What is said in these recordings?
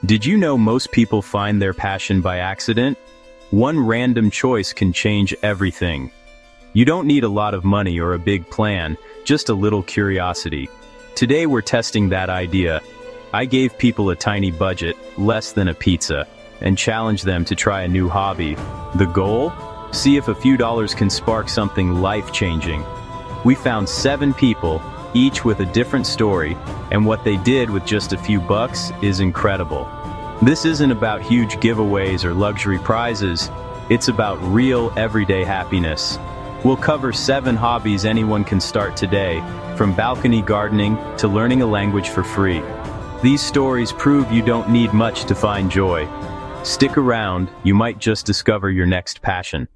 Did you know most people find their passion by accident? One random choice can change everything. You don't need a lot of money or a big plan, just a little curiosity. Today we're testing that idea. I gave people a tiny budget, less than a pizza, and challenged them to try a new hobby. The goal? See if a few dollars can spark something life-changing. We found 7 people, each with a different story, and what they did with just a few bucks is incredible. This isn't about huge giveaways or luxury prizes, it's about real, everyday happiness. We'll cover 7 hobbies anyone can start today, from balcony gardening to learning a language for free. These stories prove you don't need much to find joy. Stick around, you might just discover your next passion.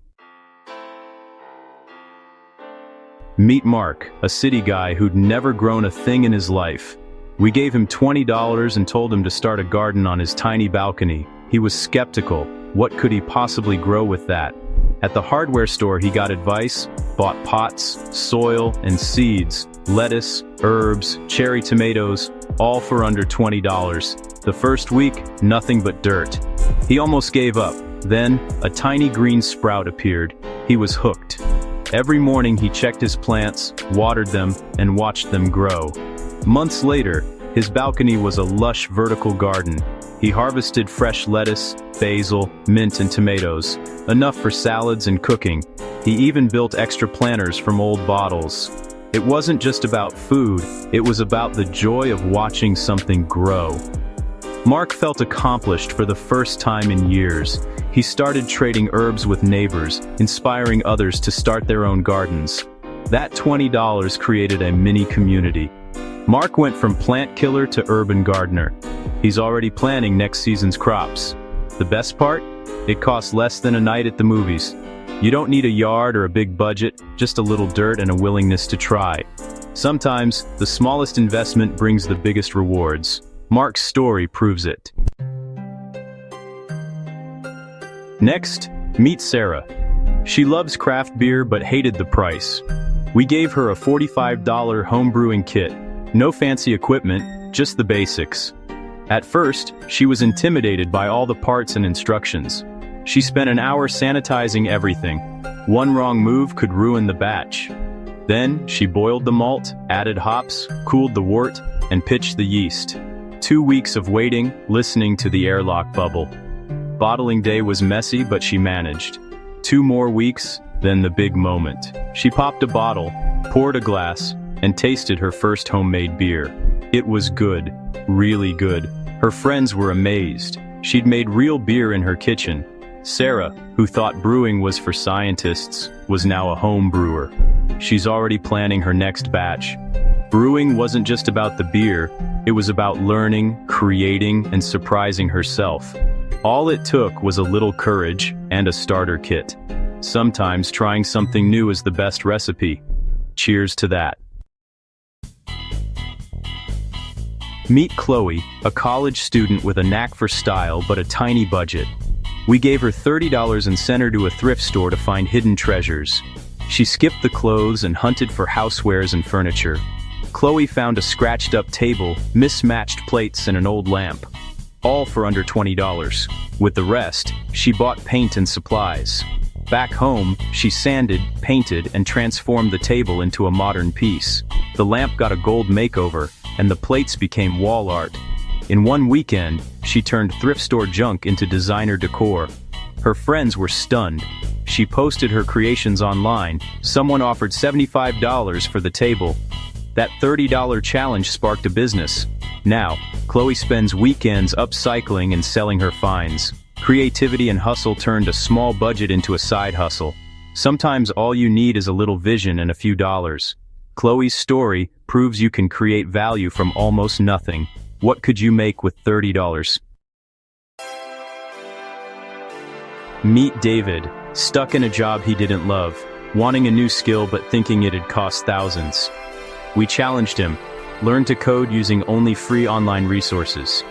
Meet Mark, a city guy who'd never grown a thing in his life. We gave him $20 and told him to start a garden on his tiny balcony. He was skeptical. What could he possibly grow with that? At the hardware store he got advice, bought pots, soil, and seeds, lettuce, herbs, cherry tomatoes, all for under $20. The first week, nothing but dirt. He almost gave up. Then, a tiny green sprout appeared. He was hooked. Every morning he checked his plants, watered them, and watched them grow. Months later, his balcony was a lush vertical garden. He harvested fresh lettuce, basil, mint and tomatoes, enough for salads and cooking. He even built extra planters from old bottles. It wasn't just about food, it was about the joy of watching something grow. Mark felt accomplished for the first time in years. He started trading herbs with neighbors, inspiring others to start their own gardens. That $20 created a mini community. Mark went from plant killer to urban gardener. He's already planning next season's crops. The best part? It costs less than a night at the movies. You don't need a yard or a big budget, just a little dirt and a willingness to try. Sometimes, the smallest investment brings the biggest rewards. Mark's story proves it. Next, meet Sarah. She loves craft beer but hated the price. We gave her a $45 home brewing kit. No fancy equipment, just the basics. At first, she was intimidated by all the parts and instructions. She spent an hour sanitizing everything. One wrong move could ruin the batch. Then, she boiled the malt, added hops, cooled the wort, and pitched the yeast. 2 weeks of waiting, listening to the airlock bubble. Bottling day was messy, but she managed. 2 more weeks, then the big moment. She popped a bottle, poured a glass, and tasted her first homemade beer. It was good, really good. Her friends were amazed. She'd made real beer in her kitchen. Sarah, who thought brewing was for scientists, was now a home brewer. She's already planning her next batch. Brewing wasn't just about the beer, it was about learning, creating, and surprising herself. All it took was a little courage and a starter kit. Sometimes trying something new is the best recipe. Cheers to that. Meet Chloe, a college student with a knack for style but a tiny budget. We gave her $30 and sent her to a thrift store to find hidden treasures. She skipped the clothes and hunted for housewares and furniture. Chloe found a scratched-up table, mismatched plates, and an old lamp. All for under $20. With the rest, she bought paint and supplies. Back home, she sanded, painted, and transformed the table into a modern piece. The lamp got a gold makeover, and the plates became wall art. In one weekend, she turned thrift store junk into designer decor. Her friends were stunned. She posted her creations online. Someone offered $75 for the table. That $30 challenge sparked a business. Now, Chloe spends weekends upcycling and selling her finds. Creativity and hustle turned a small budget into a side hustle. Sometimes all you need is a little vision and a few dollars. Chloe's story proves you can create value from almost nothing. What could you make with $30? Meet David, stuck in a job he didn't love, wanting a new skill but thinking it'd cost thousands. We challenged him, learn to code using only free online resources.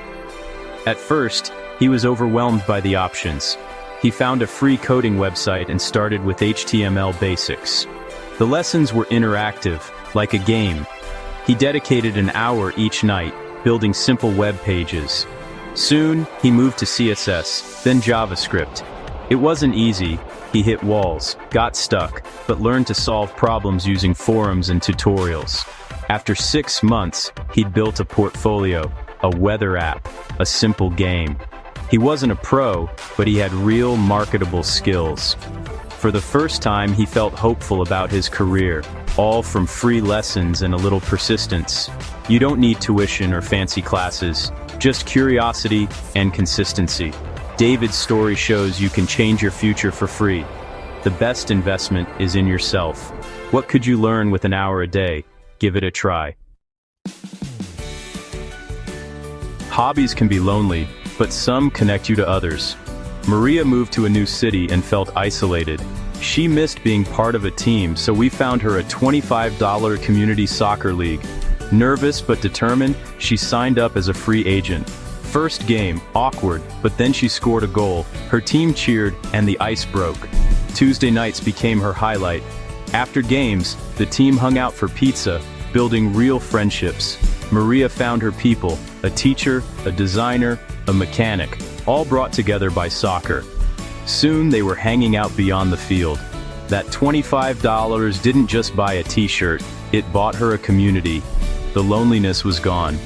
At first, he was overwhelmed by the options. He found a free coding website and started with HTML basics. The lessons were interactive, like a game. He dedicated an hour each night, building simple web pages. Soon, he moved to CSS, then JavaScript. It wasn't easy. He hit walls, got stuck, but learned to solve problems using forums and tutorials. After 6 months, he'd built a portfolio, a weather app, a simple game. He wasn't a pro, but he had real marketable skills. For the first time, he felt hopeful about his career, all from free lessons and a little persistence. You don't need tuition or fancy classes, just curiosity and consistency. David's story shows you can change your future for free. The best investment is in yourself. What could you learn with an hour a day? Give it a try. Hobbies can be lonely, but some connect you to others. Maria moved to a new city and felt isolated. She missed being part of a team, so we found her a $25 community soccer league. Nervous but determined, she signed up as a free agent. First game, awkward, but then she scored a goal. Her team cheered, and the ice broke. Tuesday nights became her highlight. After games, the team hung out for pizza, building real friendships. Maria found her people, a teacher, a designer, a mechanic, all brought together by soccer. Soon they were hanging out beyond the field. That $25 didn't just buy a t-shirt, it bought her a community. The loneliness was gone.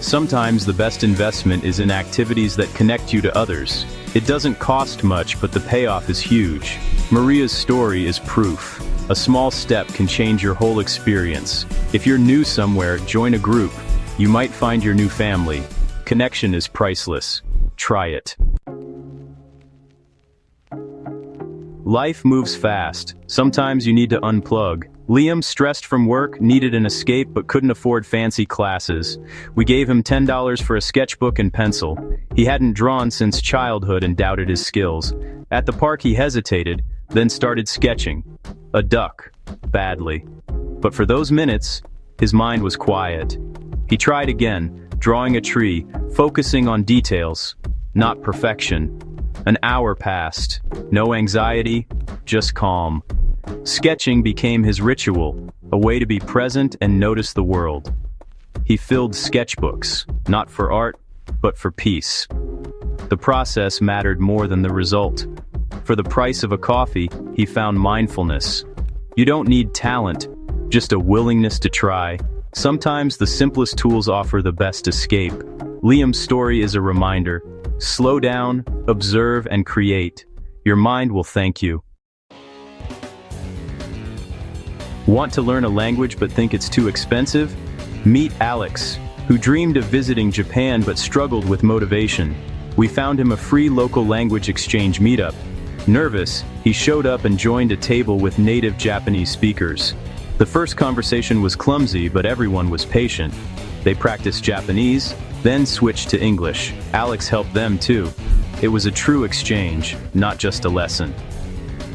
Sometimes the best investment is in activities that connect you to others. It doesn't cost much, but the payoff is huge. Maria's story is proof. A small step can change your whole experience. If you're new somewhere, join a group. You might find your new family. Connection is priceless. Try it. Life moves fast. Sometimes you need to unplug. Liam, stressed from work, needed an escape but couldn't afford fancy classes. We gave him $10 for a sketchbook and pencil. He hadn't drawn since childhood and doubted his skills. At the park he hesitated, then started sketching. A duck. Badly. But for those minutes, his mind was quiet. He tried again, drawing a tree, focusing on details, not perfection. An hour passed. No anxiety, just calm. Sketching became his ritual, a way to be present and notice the world. He filled sketchbooks, not for art, but for peace. The process mattered more than the result. For the price of a coffee, he found mindfulness. You don't need talent, just a willingness to try. Sometimes the simplest tools offer the best escape. Liam's story is a reminder. Slow down, observe, and create. Your mind will thank you. Want to learn a language but think it's too expensive? Meet Alex, who dreamed of visiting Japan but struggled with motivation. We found him a free local language exchange meetup. Nervous, he showed up and joined a table with native Japanese speakers. The first conversation was clumsy, but everyone was patient. They practiced Japanese, then switched to English. Alex helped them too. It was a true exchange, not just a lesson.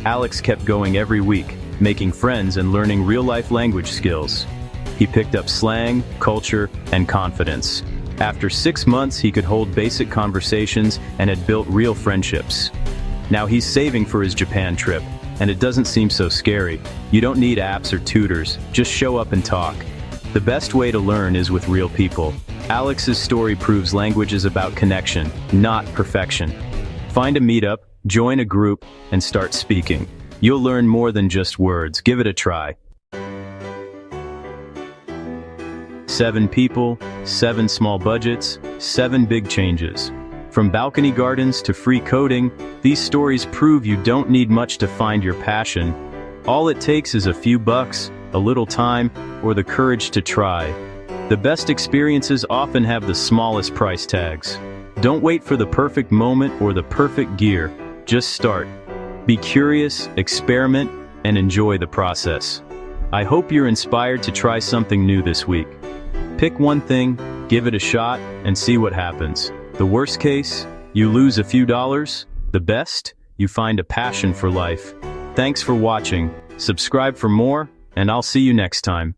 Alex kept going every week, making friends and learning real-life language skills. He picked up slang, culture, and confidence. After 6 months, he could hold basic conversations and had built real friendships. Now he's saving for his Japan trip, and it doesn't seem so scary. You don't need apps or tutors, just show up and talk. The best way to learn is with real people. Alex's story proves language is about connection, not perfection. Find a meetup, join a group, and start speaking. You'll learn more than just words. Give it a try. 7 people, 7 small budgets, 7 big changes. From balcony gardens to free coding, these stories prove you don't need much to find your passion. All it takes is a few bucks, a little time, or the courage to try. The best experiences often have the smallest price tags. Don't wait for the perfect moment or the perfect gear. Just start. Be curious, experiment, and enjoy the process. I hope you're inspired to try something new this week. Pick one thing, give it a shot, and see what happens. The worst case, you lose a few dollars. The best, you find a passion for life. Thanks for watching. Subscribe for more, and I'll see you next time.